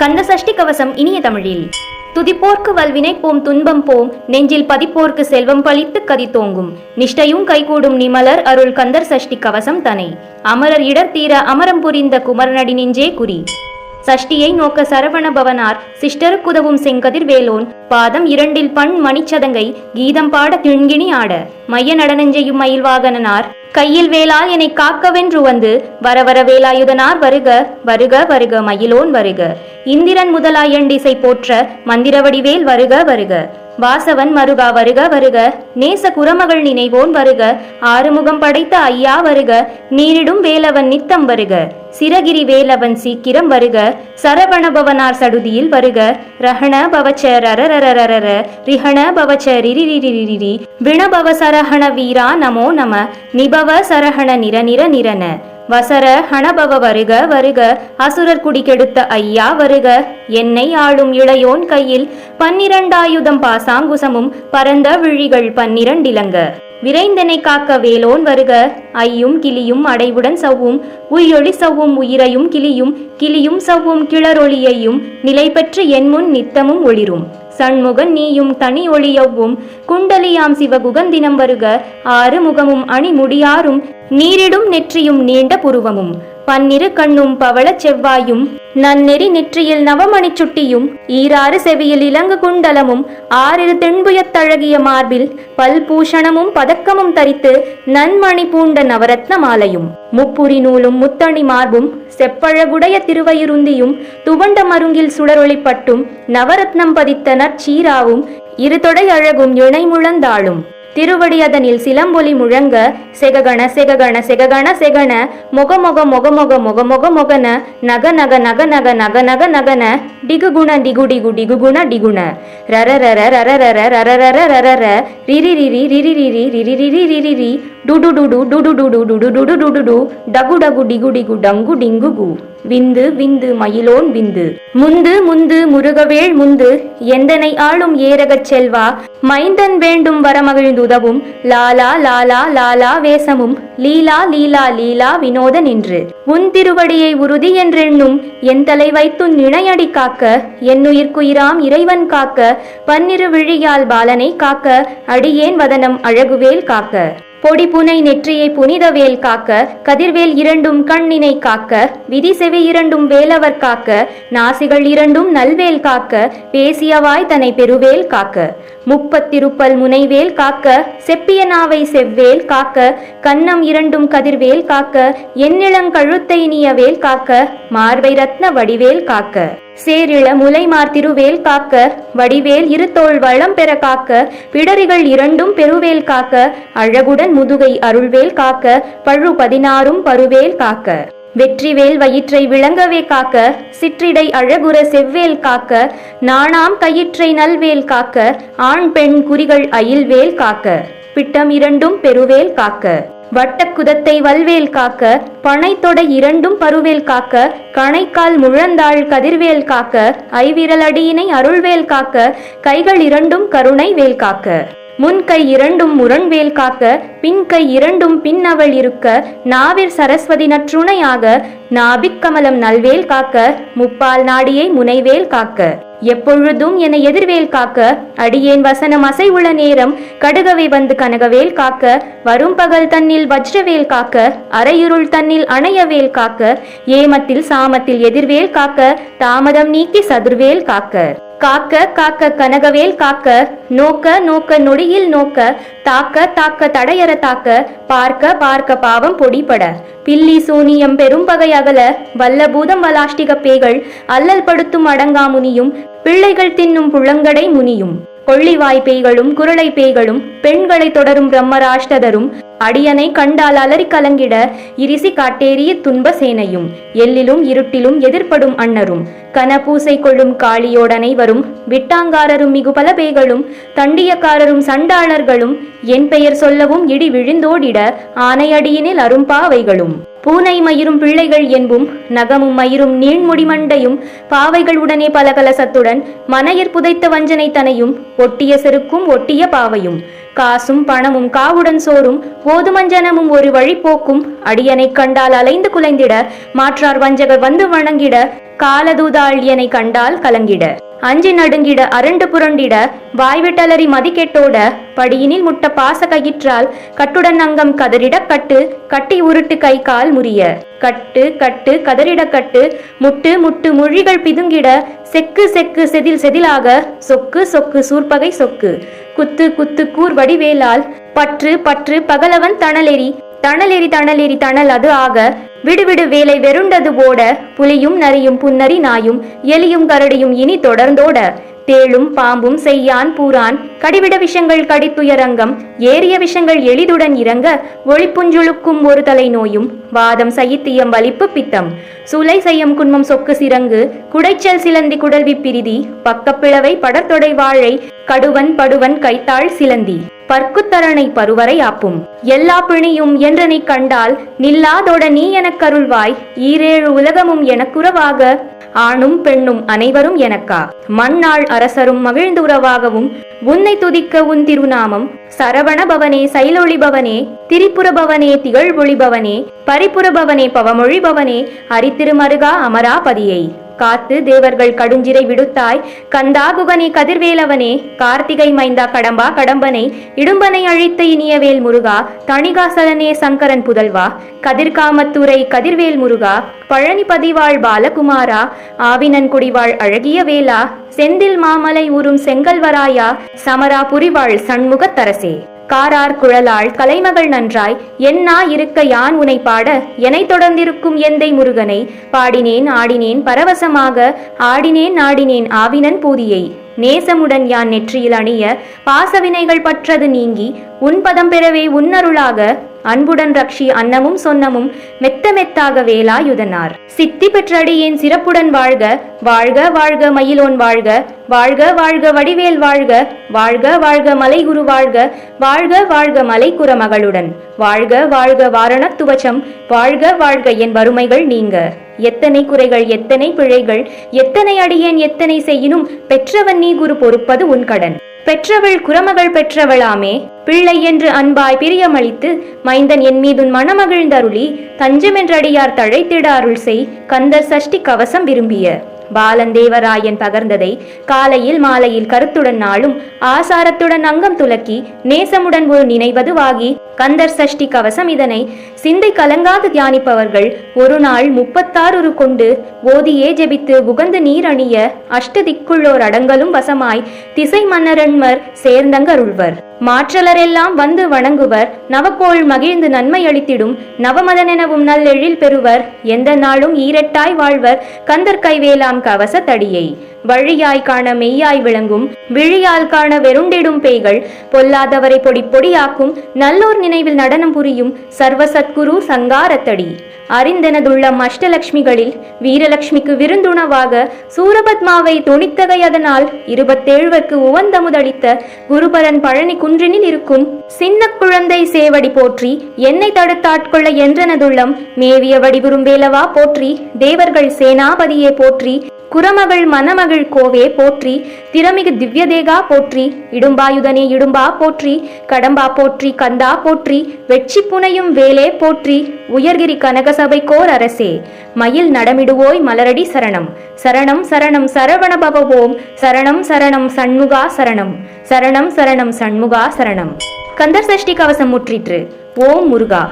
கந்த சஷ்டி கவசம் இனிய தமிழில். துதிப்போர்க்கு வல்வினை போம் துன்பம் போம், நெஞ்சில் பதிப்போர்க்கு செல்வம் பழித்து கதித்தோங்கும், நிஷ்டையும் கைகூடும் நிமலர் அருள் கந்தர் சஷ்டி கவசம் தனை, அமரர் இடர் தீர அமரம் புரிந்த குமரனடி நெஞ்சே குறி. சஷ்டியை நோக்க சரவண பவனார் சிஷ்டருக்குதவும் செங்கதிர் வேலோன், பாதம் இரண்டில் பண் மணிச்சதங்கை கீதம் பாட கிண்கிணி ஆட, மைய நடனஞ்செய்யும் மயில்வாகனார் கையில் வேலா என்னை காக்கவென்று வந்து, வரவர வேலாயுதனார் வருக வருக வருக மயிலோன் வருக, இந்திரன் முதலாய் எண்டிசை போற்ற மந்திரவடிவேல் வருக வருக, வாசவன் மருகா வருக வருக, நேச குரமகள் நினைவோன் வருக, ஆறுமுகம் படைத்த ஐயா வருக, நீரிடும் வேலவன் நித்தம் வருக, சிரகிரி வேலவன் சீக்கிரம் வருக, சரவணபவனார் சடுதியில் வருக, ரஹண பவச்ச ரரரரரர ரிஹண பவச்ச ரிரிரிரிரிரி விணபவ சரஹண வீரா நமோ நம, நிபவ சரஹண நிர நிர நிரன, வசர ஹணபவ வருக வருக, அசுரர் குடி கெடுத்த ஐயா வருக, என்னை ஆளும் இளையோன் கையில் 12 ஆயுதம் பாசாங்குசமும் பரந்த விழிகள் 12 இலங்க, விரைந்தனை காக்க வேலோன் வருக, ஐயும் கிளியும் அடைவுடன் சவ்வும் உயொளி சவ்வும் உயிரையும் கிளியும் கிளியும் சவ்வும் கிளரொளியையும் நிலை பெற்று என் முன் நித்தமும் ஒளிரும், சண்முகன் நீயும் தனி ஒளியவும் குண்டலியாம் சிவகுகந்தினம் வருக, 6 முகமும் அணிமுடியாரும் நீரிடும் நெற்றியும் நீண்ட புருவமும் 12 கண்ணும் பவள செவ்வாயும் நன்னெறி நெற்றியில் நவமணி சுட்டியும் 6 செவியில் இலங்கு குண்டலமும் 6 தென்புயத்தழகிய மார்பில் பல்பூஷணமும் பதக்கமும் தரித்து நன்மணி பூண்ட நவரத்ன மாலையும், முப்புரி நூலும் முத்தணி மார்பும் செப்பழகுடைய திருவயிருந்தியும் துவண்ட மருங்கில் சுடரொளிப்பட்டும் நவரத்னம் பதித்த நற்சீராவும் 2 தொடை அழகும் இணை முழந்தாளும், திருவடியதனில் சிலம்பொலி முழங்க, செககண செககண செககண செகண மொக மொக மொக மொக மொக மொக மொகன நக நக நக நக நக நக நகன டிகுகுண டிகு டிகு டிகுகுண டிகுண ரரரர ரரரர ரரரர ரரர ரிரிரிரி ரிரிரிரி ரிரிரிரி ரிரிரி டுடு டுடு டுடு டுடு டுடு டுடு டுடு டு டகு டகு டிகு டிகு டங்கு டிங்கு கு, விந்து விந்து மயிலோன் விந்து, முந்து முந்து முருகவேள் முந்து, எந்தனை ஆளும் ஏரகச் செல்வா, மைந்தன் வேண்டும் வரமகிழ்ந்துதவும், லாலா லாலா லாலா வேசமும் லீலா லீலா லீலா வினோத நின்று, உன் திருவடியை உறுதி என்றெண்ணும் என் தலை வைத்துன் இணையடி காக்க, என்னுயிர்க்குயிராம் இறைவன் காக்க, 12 விழியால் பாலனை காக்க, அடியேன் வதனம் அழகுவேல் காக்க, பொடி புனை நெற்றியை புனிதவேல் காக்க, கதிர்வேல் 2 கண்ணினை காக்க, விதி செவி 2 வேலவர் காக்க, நாசிகள் 2 நல்வேல் காக்க, பேசியவாய் தனை பெருவேல் காக்க, 30 முனைவேல் காக்க, செப்பிய நாவை செவ்வேல் காக்க, கன்னம் 2 கதிர்வேல் காக்க, எண்ணிளங்கழுத்தை இனியவேல் காக்க, மார்பை ரத்ன வடிவேல் காக்க, சேரிள முலைமார் திருவேல் காக்க, வடிவேல் 2 தோள் வளம் பெற காக்க, பிடரிகள் 2 பெருவேல் காக்க, அழகுடன் முதுகை அருள்வேல் காக்க, பழு 16 பருவேல் காக்க, வெற்றிவேல் வயிற்றை விளங்கவே காக்க, சிற்றிடை அழகுற செவ்வேல் காக்க, நாணாம் கயிற்றை நல்வேல் காக்க, ஆண் பெண் குறிகள் அயில்வேல் காக்க, பிட்டம் 2 பெருவேல் காக்க, வட்டக்குதத்தை வல்வேல் காக்க, பனைத்தொடை 2 பருவேல் காக்க, கணைக்கால் முழந்தாள் கதிர்வேல் காக்க, ஐவிரல் அடியினை அருள்வேல் காக்க, கைகள் 2 கருணை வேல் காக்க, முன்கை 2 முரண்வேல் காக்க, பின்கை 2 பின்னவள் இருக்க, நாவிற் சரஸ்வதி நற்றுணையாக, நாபிக்கமலம் நல்வேல் காக்க, முப்பால் நாடியை முனைவேல் காக்க, எப்பொழுதும் என எதிர்வேல் காக்க, அடியேன் வசனம் அசைவுள்ள நேரம் கடுகவை வந்து கனகவேல் காக்க, வரும் பகல் தன்னில் வஜ்ரவேல் காக்க, அரையுருள் தன்னில் அணையவேல் காக்க, ஏமத்தில் சாமத்தில் எதிர்வேல் காக்க, தாமதம் நீக்கி சதுர்வேல் காக்க, காக்க காக்க கனகவேல் காக்க, நோக்க நோக்க நொடியில் நோக்க, தாக்க தாக்க தடையற தாக்க, பார்க்க பார்க்க பாவம் பொடிபட, பில்லி சூனியம் பெரும்பகை அகல, வல்லபூதம் வலாஷ்டிக பேய்கள் அல்லல் படுத்தும் அடங்காமுனியும், பிள்ளைகள் தின்னும் புள்ளங்கடை முனியும், கொள்ளிவாய் பேய்களும் குரளை பேய்களும் பெண்களை தொடரும் பிரம்மராஷ்டதரும், அடியனை கண்டால் அலறி கலங்கிட இரிசி காட்டேறிய துன்ப சேனையும், எல்லிலும் இருட்டிலும் எதிர்ப்படும் அன்னரும், கனபூசை கொள்ளும் காளியோடனை வரும் விட்டாங்காரரும் மிகு பல பேய்களும், தண்டியக்காரரும் சண்டாளர்களும், என் பெயர் சொல்லவும் இடி விழுந்தோடிட ஆனையடியினில் அரும்பாவைகளும், பூனை மயிரும் பிள்ளைகள் என்பும் நகமும் மயிரும் நீண்முடி மண்டையும் பாவைகள் உடனே பலகலசத்துடன் மனையர் புதைத்த வஞ்சனை தனையும் ஒட்டிய செருக்கும் ஒட்டிய பாவையும் காசும் பணமும் காவுடன் சோறும் போதுமஞ்சனமும் ஒரு வழிபோக்கும் அடியனை கண்டால் அலைந்து குலைந்திட மாற்றார் வஞ்சகர் வந்து வணங்கிட காலதூதாள்யனை கண்டால் கலங்கிட அஞ்சி நடுங்கிட அரண்டு புரண்டிட வாய்விட்டலறி மதிக்கெட்டோட படியினில் முட்ட பாச கயிற்றால் கட்டுடன் அங்கம் கதறிட கட்டு கட்டி உருட்டு கை கால் முறிய கட்டு கட்டு கதறிட கட்டு முட்டு முட்டு மொழிகள் பிதுங்கிட செக்கு செக்கு செதில் செதிலாக சொக்கு சொக்கு சூர்பகை சொக்கு குத்து குத்து கூர் வடிவேலால் பற்று பற்று பகலவன் தணலெறி தணலெறி தணலெறி தணல் அது ஆக விடுவிடு வேலை வெருண்டது போட புலியும் நரியும் புன்னரி நாயும் எலியும் கரடியும் இனி தொடர்ந்தோட தேளும் பாம்பும் செய்யான் பூரான் கடிவிட விஷங்கள் கடித்துயரங்கம் ஏறிய விஷங்கள் எளிதுடன் இறங்க ஒளிப்புஞ்சுழுக்கும் ஒரு தலை நோயும் வாதம் சைத்தியம் வலிப்பு பித்தம் சூலை செய்யம் குன்மம் சொக்கு சிறங்கு குடைச்சல் சிலந்தி குடல்வி பிரிதி பக்கப்பிளவை படத்தொடை வாழை கடுவன் படுவன் கைத்தாள் சிலந்தி பற்குத்தரணை பருவரை ஆப்பும் எல்லா பிணியும் என்றனை கண்டால் நில்லாதோட நீ எனக் அருள்வாய் ஈரேழு உலகமும் எனக்குறவாக ஆணும் பெண்ணும் அனைவரும் எனக்கா மண்ணாள் அரசரும் மகிழ்ந்துறவாகவும் உன்னை துதிக்க உன் திருநாமம் சரவண பவனே சைலொளி பவனே திரிபுர பவனே திகழ் ஒளிபவனே பரிபுர பவனே பவமொழி பவனே அரித்திருமருகா அமராபதியை காத்து தேவர்கள் கடுஞ்சிறை விடுத்தாய் கந்தா குகனே கதிர்வேலவனே கார்த்திகை மைந்தா கடம்பா கடம்பனை இடும்பனை அழித்த இனியவேல் முருகா தணிகாசலனே சங்கரன் புதல்வா கதிர்காமத்துறை கதிர்வேல் முருகா பழனி பதிவாள் பாலகுமாரா ஆவினன் குடிவாள் அழகிய வேலா செந்தில் மாமலை ஊரும் செங்கல்வராயா சமரா புரிவாள் சண்முகத்தரசே காரார் குழலாள் கலைமகள் நன்றாய் என்னா இருக்க யான் உனை பாட என்னை தொடர்ந்திருக்கும் எந்தை முருகனை பாடினேன் ஆடினேன் பரவசமாக ஆடினேன் ஆடினேன் ஆவினன் பூதியை நேசமுடன் யான் நெற்றியில் அணிய பாசவினைகள் பற்றது நீங்கி உன் பதம் பெறவே உன்னருளாக அன்புடன் ரக்ஷி அன்னமும் சொன்னமும் மெத்த மெத்தாக வேலாயுதனார் சித்தி பெற்றடியேன் சிறப்புடன் வாழ்க வாழ்க வாழ்க மயிலோன் வாழ்க வாழ்க வாழ்க வடிவேல் வாழ்க வாழ்க வாழ்க மலைகுரு வாழ்க வாழ்க வாழ்க மலைக்குற மகளுடன் வாழ்க வாழ்க வாரணத்துவச்சம் வாழ்க வாழ்க என் வறுமைகள் நீங்க எத்தனை குறைகள் எத்தனை பிழைகள் எத்தனை அடியேன் எத்தனை செய்யினும் பெற்றவன் நீ குரு பொறுப்பது உன் கடன் பெற்றவள் குரமகள் பெற்றவளாமே பிள்ளை என்று அன்பாய் பிரியமளித்து மைந்தன் என் மீதுன் மனமகிழ்ந்தருளி தஞ்சமென்றடியார் தழைத்திட அருள் செய் கந்தர் சஷ்டி கவசம் விரும்பிய பாலந்தேவராயன் பகர்ந்ததை காலையில் மாலையில் கருத்துடன் நாளும் ஆசாரத்துடன் அங்கம் துலக்கி நேசமுடன் ஒரு நினைவதுவாகி கந்தர் சஷ்டி கவசம் இதனை சிந்தை கலங்காது தியானிப்பவர்கள் ஒரு நாள் 36 கொண்டு ஓதியே ஜெபித்து உகந்து நீர் அணிய அஷ்டதிக்குள்ளோர் அடங்கலும் வசமாய் திசை மன்னரன்மர் சேர்ந்தங்கருள்வர் மாற்றலரெல்லாம் வந்து வணங்குவர் நவக்கோள் மகிழ்ந்து நன்மை அளித்திடும் நவமதனெனவும் நல்லெழில் பெறுவர் எந்த நாளும் ஈரட்டாய் வாழ்வர் கந்தர் கைவேலாம் கவச தடியை வழியாய் காண மெய்யாய் விளங்கும் விழியால் காண வெருண்டிடும் பேய்கள் பொல்லாதவரை பொடி பொடியாக்கும் நல்லோர் நினைவில் நடனம் புரியும் சர்வ சத்குரு சங்காரத்தடி அறிந்தெனதுள்ளம் அஷ்டலட்சுமிகளில் வீரலட்சுமிக்கு விருந்துணவாக சூரபத்மாவை துணித்தகை அதனால் 27 உவந்தமுதளித்த குருபரன் பழனி குன்றினில் இருக்கும் சின்ன குழந்தை சேவடி போற்றி என்னை தடுத்தாட்கொள்ள என்றனதுள்ளம் மேவிய வடிவுறும் வேலவா போற்றி தேவர்கள் சேனாபதியே போற்றி குரமகள் மணமகள் கோவே போற்றி திறமிகு திவ்யதேகா போற்றி இடும்பாயுதனே இடும்பா போற்றி கடம்பா போற்றி கந்தா போற்றி வெற்றி புனையும் வேலே போற்றி உயர்கிரி கனகசபை கோர் அரசே மயில் நடமிடுவோய் மலரடி சரணம் சரணம் சரணம் சரவண பவவோம் சரணம் சரணம் சண்முகா சரணம் சரணம் சரணம் சண்முகா சரணம் கந்தர் சஷ்டி கவசம் முற்றிற்று. ஓம் முருகா.